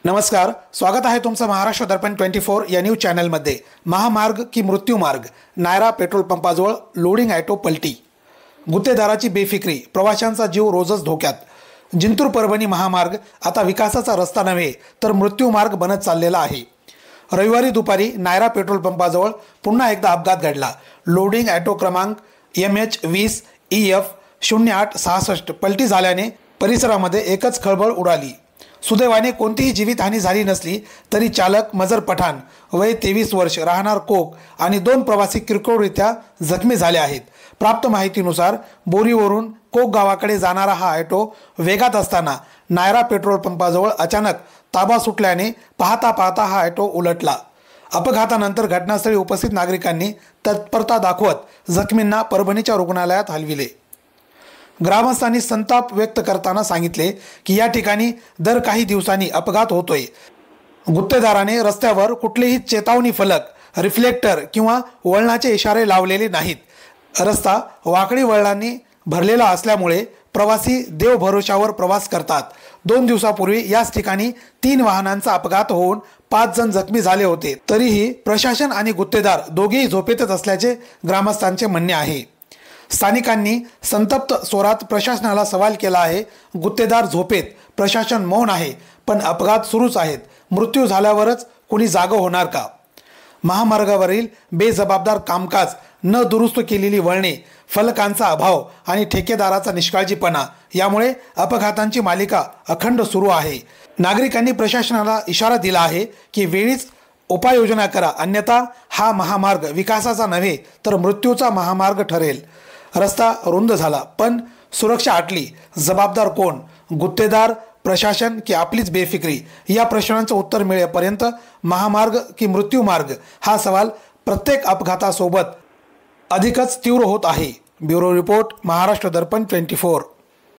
नमस्कार, स्वागत आहे तुमचं महाराष्ट्र दर्पण 24 या न्यूज चॅनलमध्ये। महामार्ग की मृत्यू मार्ग, नायरा पेट्रोल पंपाजवळ लोडिंग ऑटो पलटी, गुत्तेदाराची बेफिक्री, प्रवाशांचा जीव रोजच धोक्यात। जिंतूर परभणी महामार्ग आता विकासाचा रस्ता नव्हे तर मृत्यू मार्ग बनत चाललेला आहे। रविवारी दुपारी नायरा पेट्रोल पंपाजवळ पुन्हा एकदा अपघात घडला। लोडिंग ऑटो क्रमांक MH20 EF 0866 पलटी झाल्याने परिसरामध्ये एकच खळबळ उडाली। सुदैवाने कोणतीही जीवितहानी झाली नसली तरी चालक मजर पठाण वय 23 वर्ष राहणार कोक आणि 2 प्रवासी किरकोळरित्या जखमी झाले आहेत। प्राप्त माहितीनुसार बोरीवरून कोक गावाकडे जाणारा हा ऑटो वेगात असताना नायरा पेट्रोल पंपाजवळ अचानक ताबा सुटल्याने पाहता हा ऑटो उलटला। अपघातानंतर घटनास्थळी उपस्थित नागरिकांनी तत्परता दाखवत जखमींना परभणीच्या रुग्णालयात हलविले। ग्रामस्थांनी संताप व्यक्त करताना सांगितले की या ठिकाणी दर काही दिवसांनी अपघात होतोय। गुत्तेदाराने रस्त्यावर कुठलेही चेतावणी फलक, रिफ्लेक्टर किंवा वळणाचे इशारे लावलेले नाहीत। रस्ता वाकडी वळणांनी भरलेला असल्यामुळे प्रवासी देव भरोशावर प्रवास करतात। 2 दिवसापूर्वी याच ठिकाणी 3 वाहनांचा अपघात होऊन 5 जण जखमी झाले होते। तरीही प्रशासन आणि गुत्तेदार दोघेही झोपेतच असल्याचे ग्रामस्थांचे म्हणणे आहे। स्थानिकांनी संतप्त स्वरात प्रशासनाला सवाल केला आहे। गुत्तेदार झोपेत, प्रशासन मौन आहे, पण अपघात सुरूच आहेत। मृत्यू झाल्यावरच कोणी जागं होणार का? महामार्गावरील बेजबाबदार कामकाज, न दुरुस्त केलेली वळणे, फलकांचा अभाव आणि ठेकेदाराचा निष्काळजीपणा यामुळे अपघातांची मालिका अखंड सुरू आहे। नागरिकांनी प्रशासनाला इशारा दिला आहे की वेळीच उपाययोजना करा, अन्यथा हा महामार्ग विकासाचा नव्हे तर मृत्यूचा महामार्ग ठरेल। रस्ता रुंद झाला पण सुरक्षा आटली, जबाबदार कोण? गुत्तेदार, प्रशासन की आपलीच बेफिक्री? या प्रश्नांचं उत्तर मिळेपर्यंत महामार्ग की मृत्यू मार्ग हा सवाल प्रत्येक अपघातासोबत अधिकच तीव्र होत आहे। ब्युरो रिपोर्ट, महाराष्ट्र दर्पण 24।